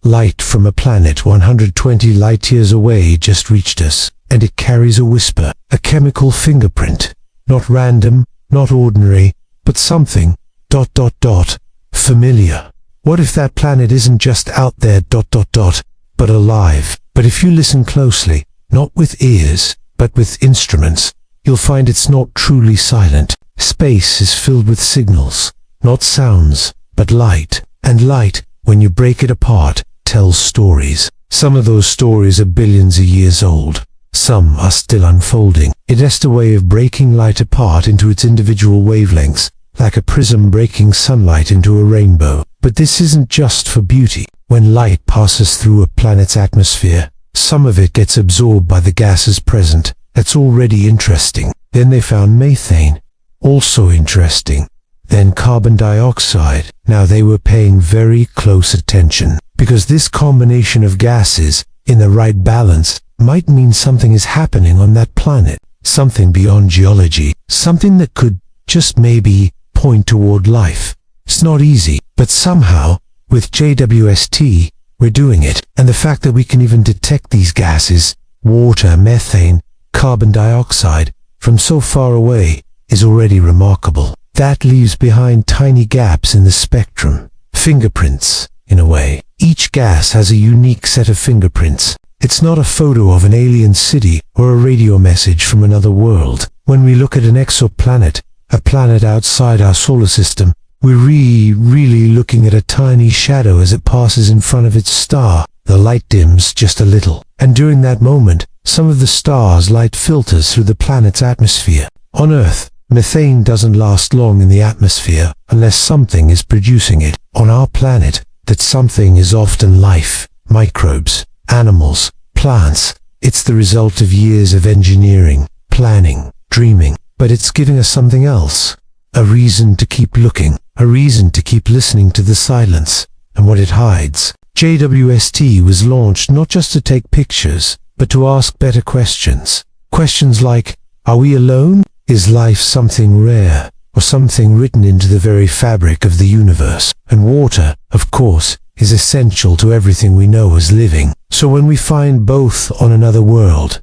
Light from a planet 120 light-years away just reached us, and it carries a whisper, a chemical fingerprint. Not random, not ordinary, but something, ... familiar. What if that planet isn't just out there ... but alive? But if you listen closely, not with ears, but with instruments, you'll find it's not truly silent. Space is filled with signals, not sounds, but light. And light, when you break it apart, tells stories. Some of those stories are billions of years old. Some are still unfolding. It has a way of breaking light apart into its individual wavelengths, like a prism breaking sunlight into a rainbow. But this isn't just for beauty. When light passes through a planet's atmosphere, some of it gets absorbed by the gases present. That's already interesting. Then they found methane. Also interesting. Then carbon dioxide. Now they were paying very close attention, because this combination of gases, in the right balance, might mean something is happening on that planet. Something beyond geology. Something that could, just maybe, point toward life. It's not easy, but somehow, with JWST, we're doing it. And the fact that we can even detect these gases, water, methane, carbon dioxide, from so far away, is already remarkable. That leaves behind tiny gaps in the spectrum. Fingerprints, in a way. Each gas has a unique set of fingerprints. It's not a photo of an alien city or a radio message from another world. When we look at an exoplanet, a planet outside our solar system, we're really looking at a tiny shadow as it passes in front of its star. The light dims just a little, and during that moment, some of the star's light filters through the planet's atmosphere. On Earth, methane doesn't last long in the atmosphere unless something is producing it. On our planet, that something is often life, microbes, animals, plants. It's the result of years of engineering, planning, dreaming. But it's giving us something else. A reason to keep looking. A reason to keep listening to the silence and what it hides. JWST was launched not just to take pictures, but to ask better questions. Questions like, are we alone? Is life something rare, or something written into the very fabric of the universe? And water, of course, is essential to everything we know as living. So when we find both on another world,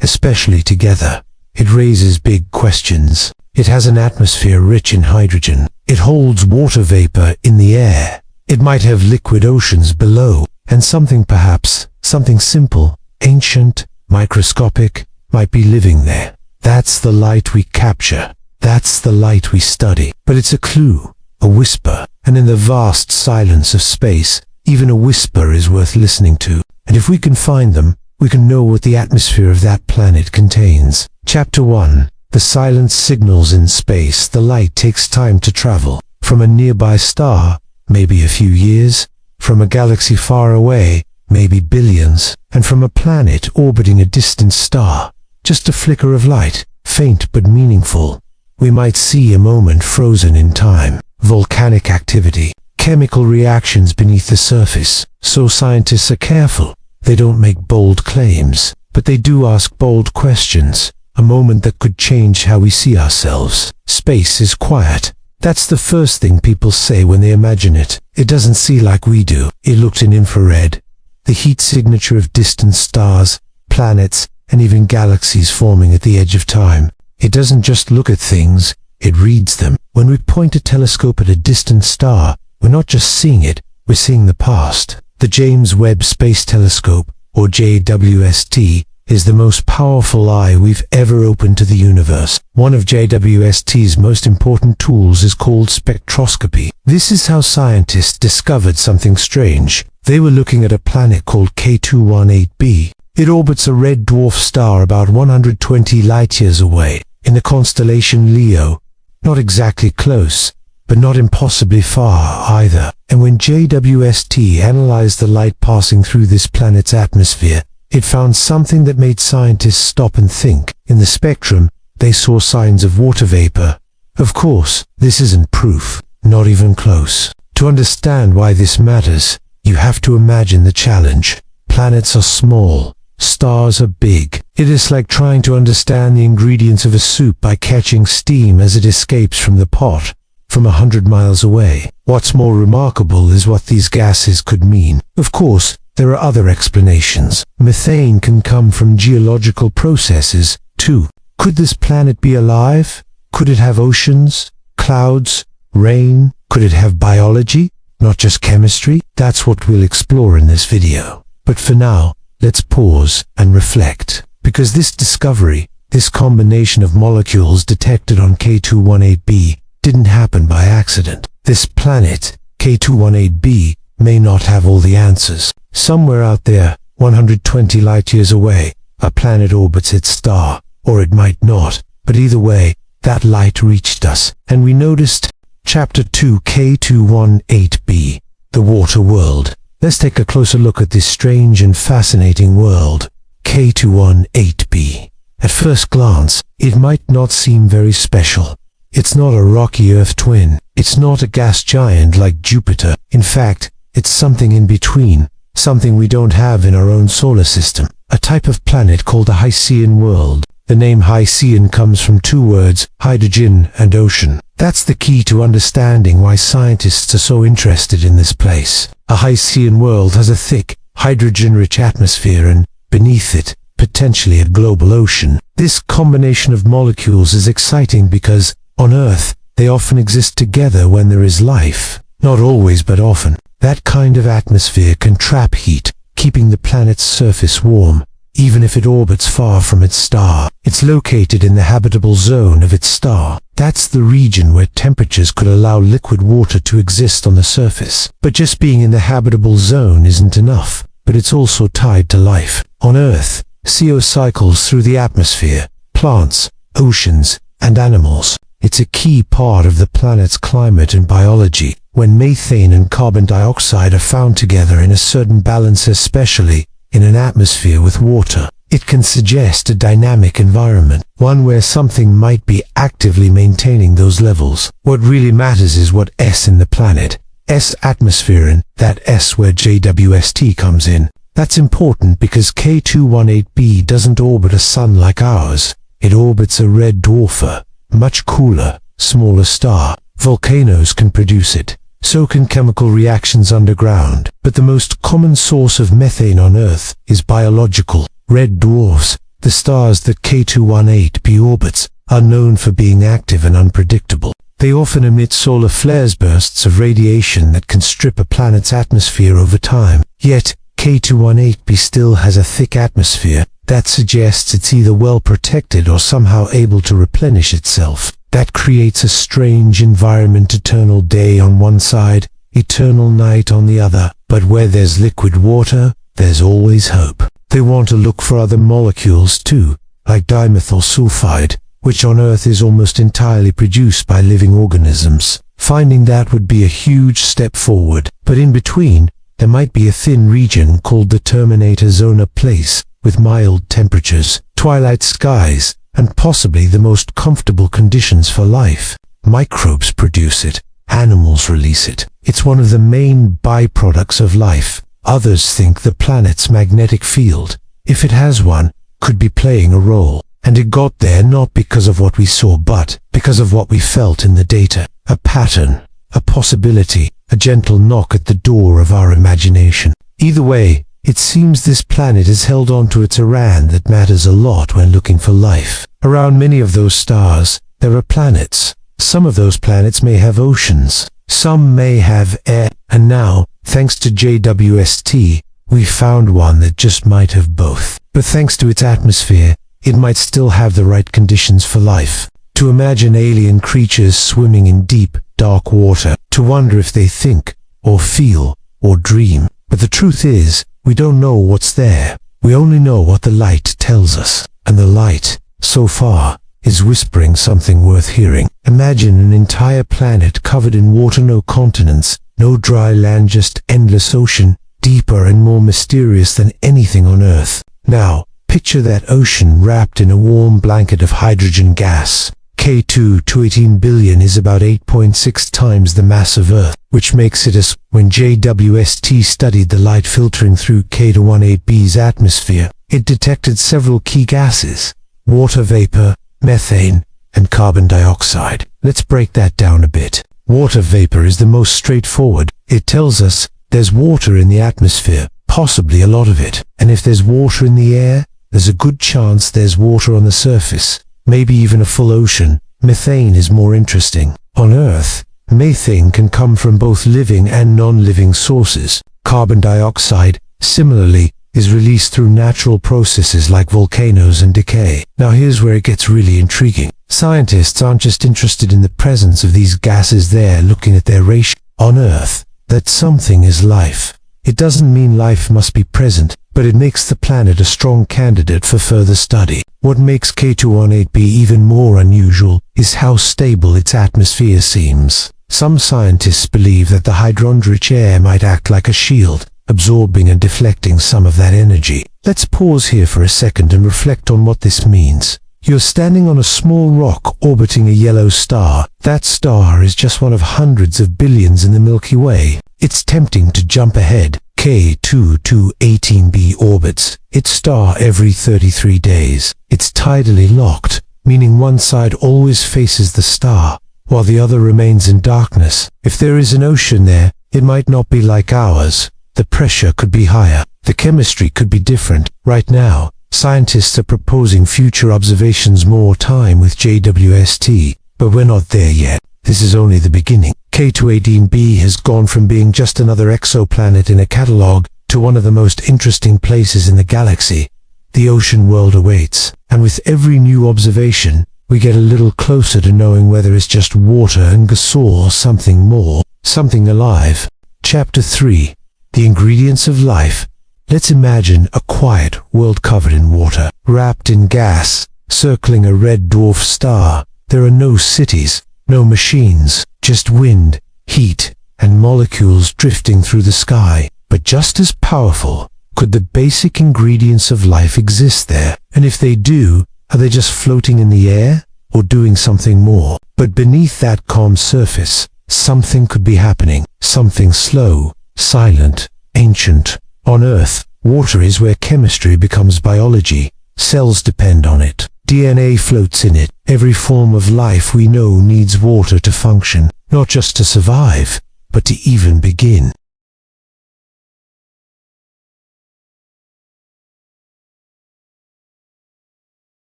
especially together, it raises big questions. It has an atmosphere rich in hydrogen. It holds water vapor in the air. It might have liquid oceans below, and something perhaps, something simple, ancient, microscopic, might be living there. That's the light we capture. That's the light we study. But it's a clue, a whisper, and in the vast silence of space, even a whisper is worth listening to. And if we can find them, we can know what the atmosphere of that planet contains. Chapter 1. The silent signals in space. The light takes time to travel. From a nearby star, maybe a few years. From a galaxy far away, maybe billions. And from a planet orbiting a distant star, just a flicker of light, faint but meaningful. We might see a moment frozen in time. Volcanic activity. Chemical reactions beneath the surface. So scientists are careful. They don't make bold claims, but they do ask bold questions. A moment that could change how we see ourselves. Space is quiet. That's the first thing people say when they imagine it. It doesn't see like we do. It looks in infrared. The heat signature of distant stars, planets, and even galaxies forming at the edge of time. It doesn't just look at things, it reads them. When we point a telescope at a distant star, we're not just seeing it, we're seeing the past. The James Webb Space Telescope, or JWST, is the most powerful eye we've ever opened to the universe. One of JWST's most important tools is called spectroscopy. This is how scientists discovered something strange. They were looking at a planet called K218b. It orbits a red dwarf star about 120 light-years away, in the constellation Leo. Not exactly close, but not impossibly far either. And when JWST analyzed the light passing through this planet's atmosphere, it found something that made scientists stop and think. In the spectrum, they saw signs of water vapor. Of course, this isn't proof, not even close. To understand why this matters, you have to imagine the challenge. Planets are small, stars are big. It is like trying to understand the ingredients of a soup by catching steam as it escapes from the pot. from 100 miles away. What's more remarkable is what these gases could mean. Of course, there are other explanations. Methane can come from geological processes, too. Could this planet be alive? Could it have oceans, clouds, rain? Could it have biology, not just chemistry? That's what we'll explore in this video. But for now, let's pause and reflect. Because this discovery, this combination of molecules detected on K218b, didn't happen by accident. This planet, K218b, may not have all the answers. Somewhere out there, 120 light-years away, a planet orbits its star, or it might not, but either way, that light reached us, and we noticed. Chapter 2, K218b, the water world. Let's take a closer look at this strange and fascinating world, K218b. At first glance, it might not seem very special. It's not a rocky Earth twin. It's not a gas giant like Jupiter. In fact, it's something in between, something we don't have in our own solar system. A type of planet called a Hycean world. The name Hycean comes from two words, hydrogen and ocean. That's the key to understanding why scientists are so interested in this place. A Hycean world has a thick, hydrogen-rich atmosphere and, beneath it, potentially a global ocean. This combination of molecules is exciting because, on Earth, they often exist together when there is life. Not always, but often. That kind of atmosphere can trap heat, keeping the planet's surface warm, even if it orbits far from its star. It's located in the habitable zone of its star. That's the region where temperatures could allow liquid water to exist on the surface. But just being in the habitable zone isn't enough, but it's also tied to life. On Earth, CO cycles through the atmosphere, plants, oceans, and animals. It's a key part of the planet's climate and biology. When methane and carbon dioxide are found together in a certain balance, especially in an atmosphere with water, it can suggest a dynamic environment, one where something might be actively maintaining those levels. What really matters is what S in the planet, S atmosphere, and that S where JWST comes in. That's important because K218b doesn't orbit a sun like ours. It orbits a red dwarfer, much cooler, smaller star. Volcanoes can produce it. So can chemical reactions underground. But the most common source of methane on Earth is biological. Red dwarfs, the stars that K218b orbits, are known for being active and unpredictable. They often emit solar flares, bursts of radiation that can strip a planet's atmosphere over time. Yet, K218b still has a thick atmosphere. That suggests it's either well protected or somehow able to replenish itself. That creates a strange environment: eternal day on one side, eternal night on the other. But where there's liquid water, there's always hope. They want to look for other molecules too, like dimethyl sulfide, which on Earth is almost entirely produced by living organisms. Finding that would be a huge step forward. But in between, there might be a thin region called the Terminator Zone, a place with mild temperatures, twilight skies, and possibly the most comfortable conditions for life. Microbes produce it. Animals release it. It's one of the main byproducts of life. Others think the planet's magnetic field, if it has one, could be playing a role. And it got there not because of what we saw, but because of what we felt in the data. A pattern, a possibility, a gentle knock at the door of our imagination. Either way, it seems this planet has held on to its Iran that matters a lot when looking for life. Around many of those stars, there are planets. Some of those planets may have oceans. Some may have air. And now, thanks to JWST, we found one that just might have both. But thanks to its atmosphere, it might still have the right conditions for life. To imagine alien creatures swimming in deep, dark water. To wonder if they think, or feel, or dream. But the truth is, we don't know what's there. We only know what the light tells us. And the light, so far, is whispering something worth hearing. Imagine an entire planet covered in water, no continents, no dry land, just endless ocean, deeper and more mysterious than anything on Earth. Now, picture that ocean wrapped in a warm blanket of hydrogen gas. K218 billion is about 8.6 times the mass of Earth, which makes it as when JWST studied the light filtering through K218b's atmosphere, it detected several key gases: water vapor, methane, and carbon dioxide. Let's break that down a bit. Water vapor is the most straightforward. It tells us there's water in the atmosphere, possibly a lot of it. And if there's water in the air, there's a good chance there's water on the surface, maybe even a full ocean. Methane is more interesting. On Earth, methane can come from both living and non-living sources. Carbon dioxide, similarly, is released through natural processes like volcanoes and decay. Now here's where it gets really intriguing. Scientists aren't just interested in the presence of these gases, they're looking at their ratio. On Earth, that something is life. It doesn't mean life must be present, but it makes the planet a strong candidate for further study. What makes K218b even more unusual is how stable its atmosphere seems. Some scientists believe that the hydron-rich air might act like a shield, absorbing and deflecting some of that energy. Let's pause here for a second and reflect on what this means. You're standing on a small rock orbiting a yellow star. That star is just one of hundreds of billions in the Milky Way. It's tempting to jump ahead. K218b orbits its star every 33 days. It's tidally locked, meaning one side always faces the star, while the other remains in darkness. If there is an ocean there, it might not be like ours. The pressure could be higher. The chemistry could be different. Right now, scientists are proposing future observations, more time with JWST, but we're not there yet. This is only the beginning. K218b has gone from being just another exoplanet in a catalogue to one of the most interesting places in the galaxy. The ocean world awaits, and with every new observation, we get a little closer to knowing whether it's just water and gas or something more, something alive. Chapter 3. The ingredients of life. Let's imagine a quiet world covered in water, wrapped in gas, circling a red dwarf star. There are no cities, no machines, just wind, heat, and molecules drifting through the sky. But just as powerful, could the basic ingredients of life exist there? And if they do, are they just floating in the air, or doing something more? But beneath that calm surface, something could be happening, something slow, silent, ancient. On Earth, water is where chemistry becomes biology. Cells depend on it. DNA floats in it. Every form of life we know needs water to function, not just to survive, but to even begin.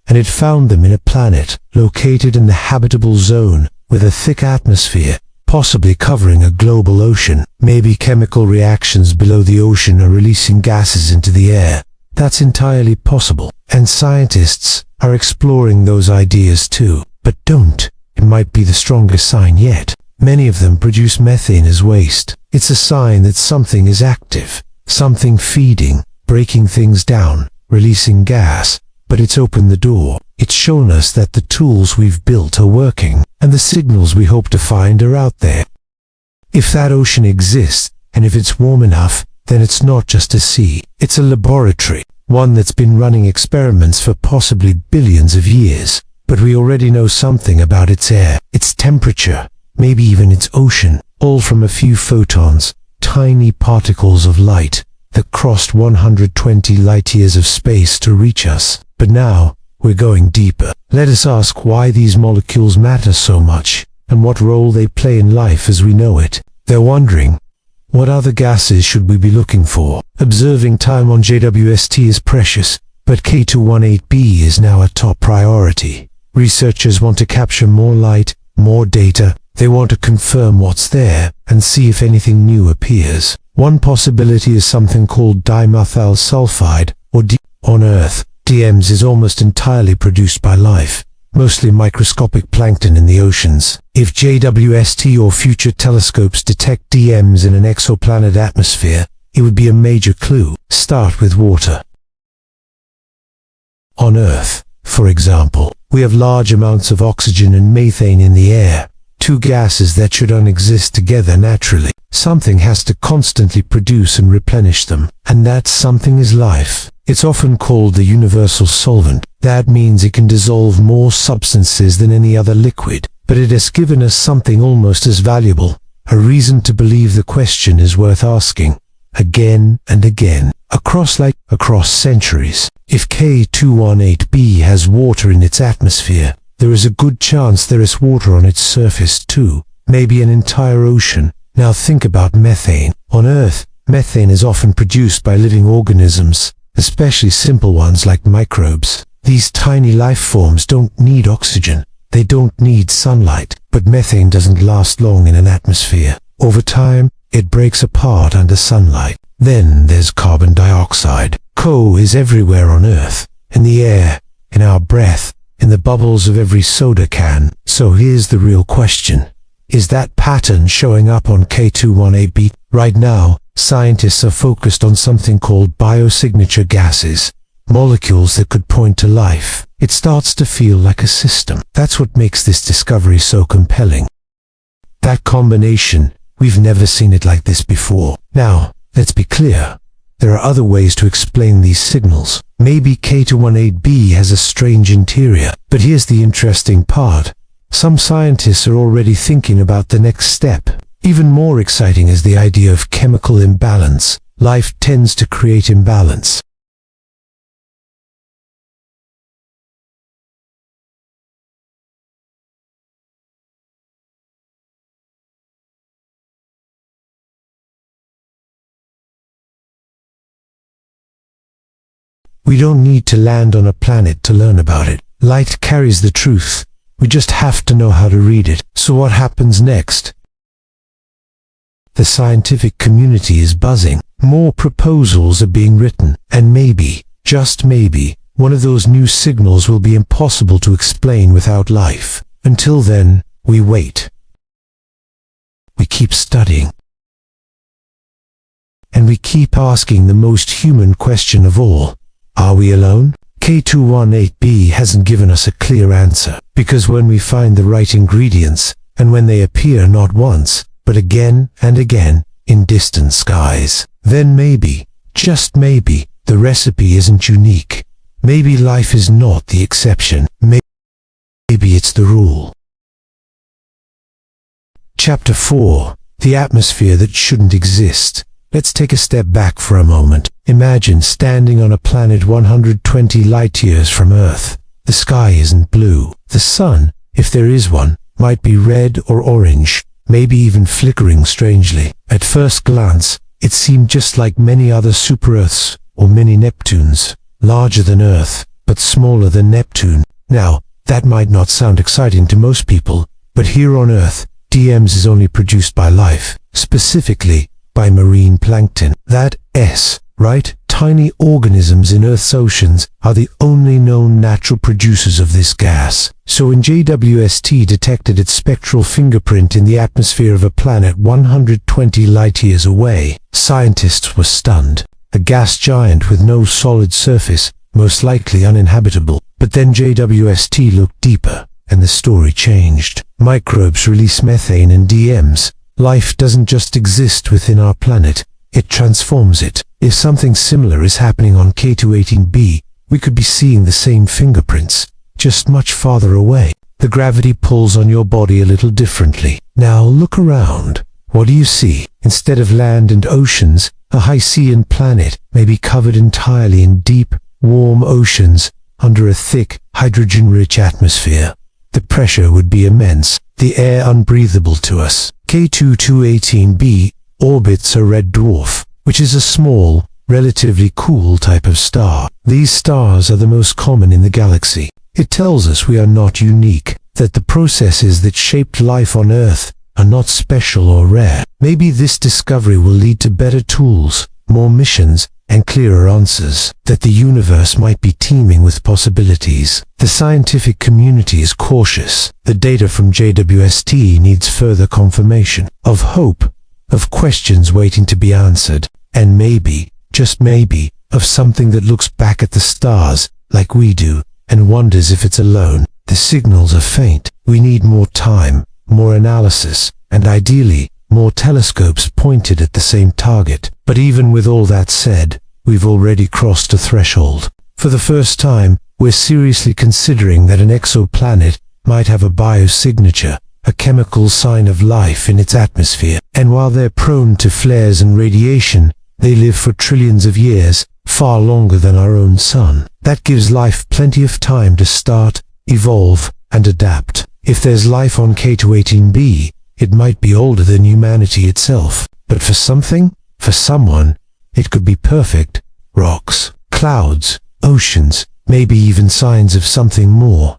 And it found them in a planet located in the habitable zone with a thick atmosphere, possibly covering a global ocean. Maybe chemical reactions below the ocean are releasing gases into the air. That's entirely possible, and scientists are exploring those ideas too. But it might be the strongest sign yet. Many of them produce methane as waste. It's a sign that something is active, something feeding, breaking things down, releasing gas. But it's opened the door. It's shown us that the tools we've built are working, and the signals we hope to find are out there. If that ocean exists, and if it's warm enough, then it's not just a sea. It's a laboratory, one that's been running experiments for possibly billions of years. But we already know something about its air, its temperature, maybe even its ocean, all from a few photons, tiny particles of light that crossed 120 light-years of space to reach us. But now, we're going deeper. Let us ask why these molecules matter so much, and what role they play in life as we know it. They're wondering, what other gases should we be looking for? Observing time on JWST is precious, but K218b is now a top priority. Researchers want to capture more light, more data. They want to confirm what's there, and see if anything new appears. One possibility is something called dimethyl sulfide, or D. On Earth, DMs is almost entirely produced by life, mostly microscopic plankton in the oceans. If JWST or future telescopes detect DMs in an exoplanet atmosphere, it would be a major clue. Start with water. On Earth, for example, we have large amounts of oxygen and methane in the air. two gases that should unexist together naturally. Something has to constantly produce and replenish them, and that something is life. It's often called the universal solvent. That means it can dissolve more substances than any other liquid, but it has given us something almost as valuable, a reason to believe the question is worth asking, again and again, across centuries. If K218b has water in its atmosphere, there is a good chance there is water on its surface too, maybe an entire ocean. Now think about methane. On Earth, methane is often produced by living organisms, especially simple ones like microbes. These tiny life forms don't need oxygen. They don't need sunlight, but methane doesn't last long in an atmosphere. Over time, it breaks apart under sunlight. Then there's carbon dioxide. CO is everywhere on Earth, in the air, in our breath, in the bubbles of every soda can. So here's the real question. Is that pattern showing up on K218b? Right now, scientists are focused on something called biosignature gases, molecules that could point to life. It starts to feel like a system. That's what makes this discovery so compelling. That combination, we've never seen it like this before. Now, let's be clear. There are other ways to explain these signals. Maybe K218b has a strange interior. But here's the interesting part. Some scientists are already thinking about the next step. Even more exciting is the idea of chemical imbalance. Life tends to create imbalance. We don't need to land on a planet to learn about it. Light carries the truth. We just have to know how to read it. So what happens next? The scientific community is buzzing. More proposals are being written. And maybe, just maybe, one of those new signals will be impossible to explain without life. Until then, we wait. We keep studying. And we keep asking the most human question of all. Are we alone? K218b hasn't given us a clear answer, because when we find the right ingredients, and when they appear not once, but again and again, in distant skies, then maybe, just maybe, the recipe isn't unique. Maybe life is not the exception. Maybe it's the rule. Chapter 4. The atmosphere that shouldn't exist. Let's take a step back for a moment. Imagine standing on a planet 120 light-years from Earth. The sky isn't blue. The sun, if there is one, might be red or orange, maybe even flickering strangely. At first glance, it seemed just like many other super-Earths or mini-Neptunes, larger than Earth, but smaller than Neptune. Now, that might not sound exciting to most people, but here on Earth, DMs is only produced by life, specifically by marine plankton. That S, right? Tiny organisms in Earth's oceans are the only known natural producers of this gas. So when JWST detected its spectral fingerprint in the atmosphere of a planet 120 light-years away, scientists were stunned. A gas giant with no solid surface, most likely uninhabitable. But then JWST looked deeper, and the story changed. Microbes release methane and DMs. Life doesn't just exist within our planet, it transforms it. If something similar is happening on K218b, we could be seeing the same fingerprints, just much farther away. The gravity pulls on your body a little differently. Now look around. What do you see? Instead of land and oceans, a Hycean planet may be covered entirely in deep, warm oceans under a thick, hydrogen-rich atmosphere. The pressure would be immense, the air unbreathable to us. K218b orbits a red dwarf, which is a small, relatively cool type of star. These stars are the most common in the galaxy. It tells us we are not unique, that the processes that shaped life on Earth are not special or rare. Maybe this discovery will lead to better tools, more missions, and clearer answers, that the universe might be teeming with possibilities. The scientific community is cautious. The data from JWST needs further confirmation, of hope, of questions waiting to be answered, and maybe, just maybe, of something that looks back at the stars, like we do, and wonders if it's alone. The signals are faint. We need more time, more analysis, and ideally, more telescopes pointed at the same target. But even with all that said, we've already crossed a threshold. For the first time, we're seriously considering that an exoplanet might have a biosignature, a chemical sign of life in its atmosphere. And while they're prone to flares and radiation, they live for trillions of years, far longer than our own sun. That gives life plenty of time to start, evolve, and adapt. If there's life on K218b, it might be older than humanity itself. But for someone, it could be perfect. Rocks, clouds, oceans, maybe even signs of something more,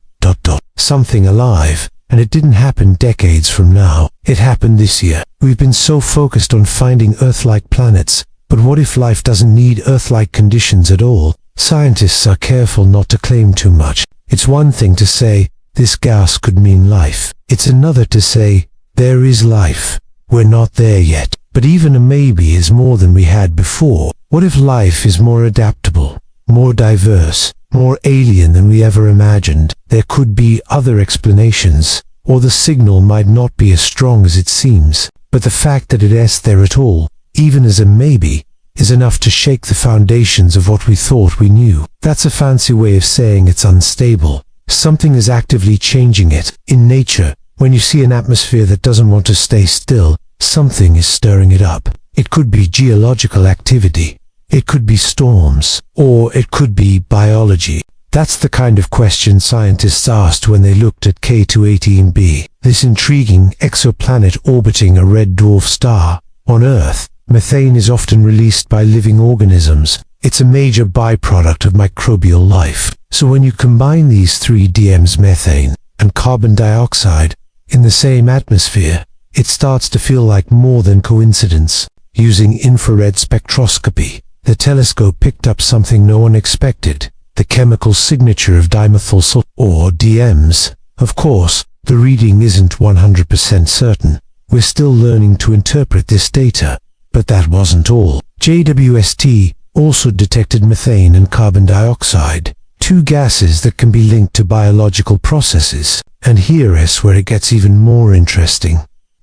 something alive. And it didn't happen decades from now. It happened this year. We've been so focused on finding Earth-like planets, but what if life doesn't need Earth-like conditions at all? Scientists are careful not to claim too much. It's one thing to say, this gas could mean life. It's another to say, there is life. We're not there yet. But even a maybe is more than we had before. What if life is more adaptable, more diverse, more alien than we ever imagined? There could be other explanations, or the signal might not be as strong as it seems. But the fact that it's there at all, even as a maybe, is enough to shake the foundations of what we thought we knew. That's a fancy way of saying it's unstable. Something is actively changing it. In nature, when you see an atmosphere that doesn't want to stay still, something is stirring it up. It could be geological activity. It could be storms, or it could be biology. That's the kind of question scientists asked when they looked at K218b, this intriguing exoplanet orbiting a red dwarf star. On Earth, methane is often released by living organisms. It's a major byproduct of microbial life. So when you combine these three DMs, methane and carbon dioxide, in the same atmosphere, it starts to feel like more than coincidence. Using infrared spectroscopy, the telescope picked up something no one expected, the chemical signature of dimethyl sulfide, or DMs. Of course, the reading isn't 100% certain. We're still learning to interpret this data. But that wasn't all. JWST also detected methane and carbon dioxide, two gases that can be linked to biological processes. And here is where it gets even more interesting.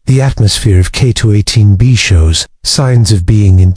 The atmosphere of K218b shows signs of being in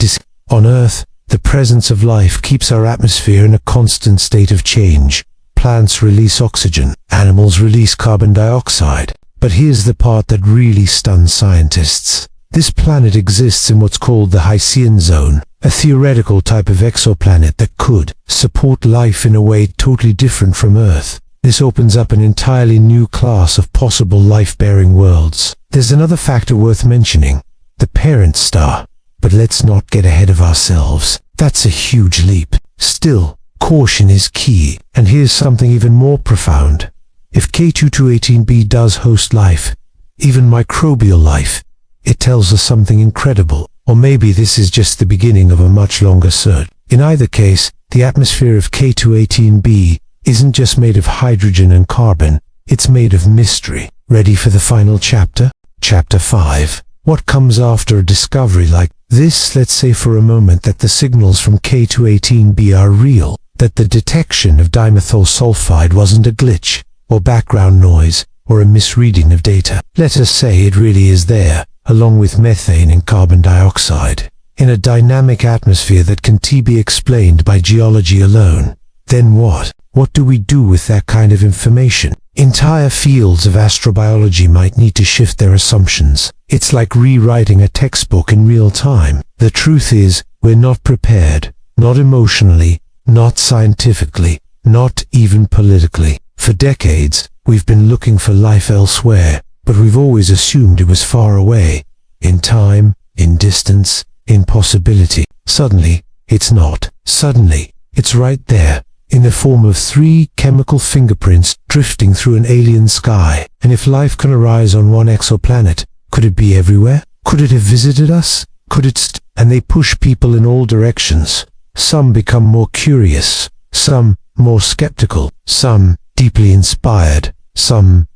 On Earth, the presence of life keeps our atmosphere in a constant state of change. Plants release oxygen, animals release carbon dioxide. But here's the part that really stuns scientists. This planet exists in what's called the Hycean zone, a theoretical type of exoplanet that could support life in a way totally different from Earth. This opens up an entirely new class of possible life-bearing worlds. There's another factor worth mentioning, the parent star. But let's not get ahead of ourselves. That's a huge leap. Still, caution is key. And here's something even more profound. If K218b does host life, even microbial life, it tells us something incredible. Or maybe this is just the beginning of a much longer search. In either case, the atmosphere of K218b isn't just made of hydrogen and carbon, it's made of mystery. Ready for the final chapter? Chapter 5. What comes after a discovery like this? Let's say for a moment that the signals from K218b are real, that the detection of dimethyl sulfide wasn't a glitch, or background noise, or a misreading of data. Let us say it really is there, along with methane and carbon dioxide, in a dynamic atmosphere that can be explained by geology alone. Then what? What do we do with that kind of information? Entire fields of astrobiology might need to shift their assumptions. It's like rewriting a textbook in real time. The truth is, we're not prepared. Not emotionally, not scientifically, not even politically. For decades, we've been looking for life elsewhere, but we've always assumed it was far away. In time, in distance, in possibility. Suddenly, it's not. Suddenly, it's right there, in the form of 3 chemical fingerprints drifting through an alien sky. And if life can arise on one exoplanet, could it be everywhere? Could it have visited us? Could it And they push people in all directions. Some become more curious, some more skeptical, some deeply inspired, some ...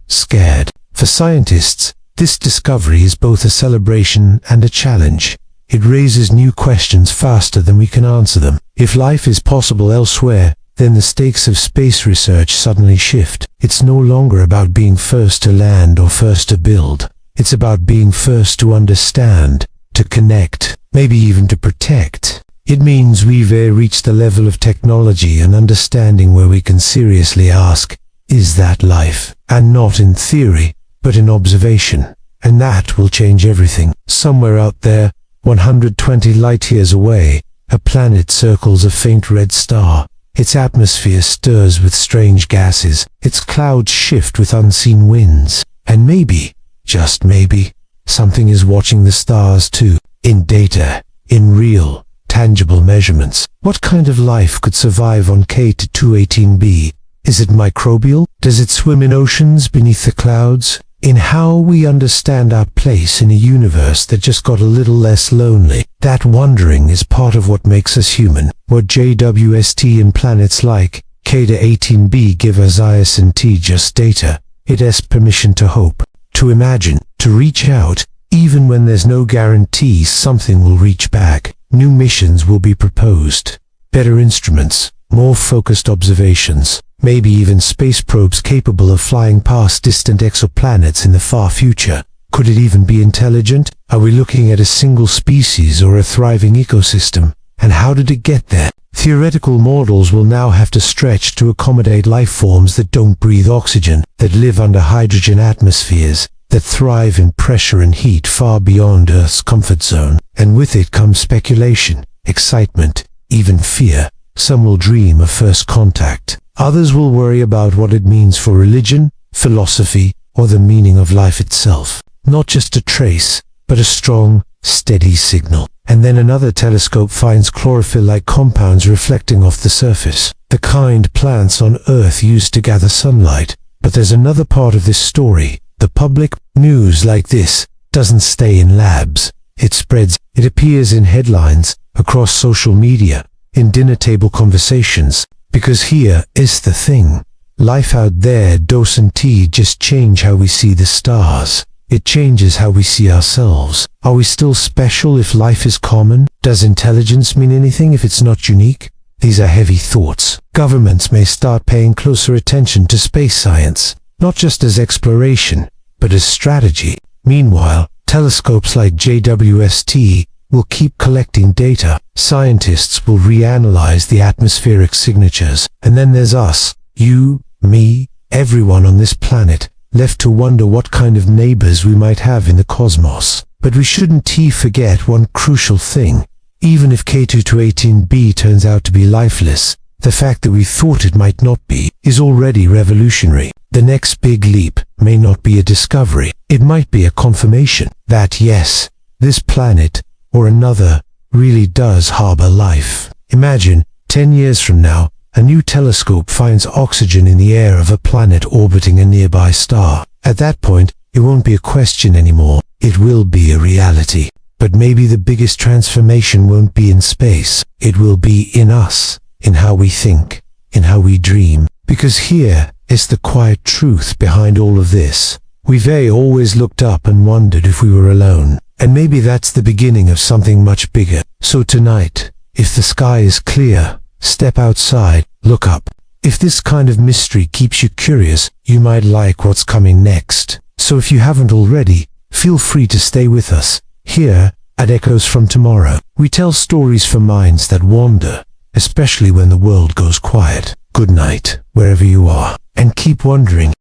scared. For scientists, this discovery is both a celebration and a challenge. It raises new questions faster than we can answer them. If life is possible elsewhere, then the stakes of space research suddenly shift. It's no longer about being first to land or first to build. It's about being first to understand, to connect, maybe even to protect. It means we've reached the level of technology and understanding where we can seriously ask, is that life? And not in theory, but in observation. And that will change everything. Somewhere out there, 120 light-years away, a planet circles a faint red star. Its atmosphere stirs with strange gases. Its clouds shift with unseen winds. And maybe, just maybe, something is watching the stars too. In data, in real, tangible measurements. What kind of life could survive on K218b? Is it microbial? Does it swim in oceans beneath the clouds? In how we understand our place in a universe that just got a little less lonely. That wondering is part of what makes us human. What JWST and planets like K218b give us isn't just data. It has permission to hope, to imagine, to reach out, even when there's no guarantee something will reach back. New missions will be proposed. Better instruments, more focused observations. Maybe even space probes capable of flying past distant exoplanets in the far future. Could it even be intelligent? Are we looking at a single species or a thriving ecosystem? And how did it get there? Theoretical models will now have to stretch to accommodate life forms that don't breathe oxygen, that live under hydrogen atmospheres, that thrive in pressure and heat far beyond Earth's comfort zone. And with it comes speculation, excitement, even fear. Some will dream of first contact. Others will worry about what it means for religion, philosophy, or the meaning of life itself. Not just a trace, but a strong, steady signal. And then another telescope finds chlorophyll-like compounds reflecting off the surface, the kind plants on Earth use to gather sunlight. But there's another part of this story. The public news like this doesn't stay in labs. It spreads. It appears in headlines, across social media, in dinner table conversations. Because here is the thing. Life out there doesn't just change how we see the stars. It changes how we see ourselves. Are we still special if life is common? Does intelligence mean anything if it's not unique? These are heavy thoughts. Governments may start paying closer attention to space science, not just as exploration, but as strategy. Meanwhile, telescopes like JWST will keep collecting data. Scientists will reanalyze the atmospheric signatures. And then there's us, you, me, everyone on this planet, left to wonder what kind of neighbors we might have in the cosmos. But we shouldn't forget one crucial thing. Even if K218b turns out to be lifeless, the fact that we thought it might not be is already revolutionary. The next big leap may not be a discovery. It might be a confirmation that yes, this planet, or another, really does harbor life. Imagine, 10 years from now, a new telescope finds oxygen in the air of a planet orbiting a nearby star. At that point, it won't be a question anymore. It will be a reality. But maybe the biggest transformation won't be in space. It will be in us, in how we think, in how we dream. Because here is the quiet truth behind all of this. We've always looked up and wondered if we were alone. And maybe that's the beginning of something much bigger. So tonight, if the sky is clear, step outside, look up. If this kind of mystery keeps you curious, you might like what's coming next. So if you haven't already, feel free to stay with us. Here, at Echoes from Tomorrow, we tell stories for minds that wander, especially when the world goes quiet. Good night, wherever you are, and keep wondering.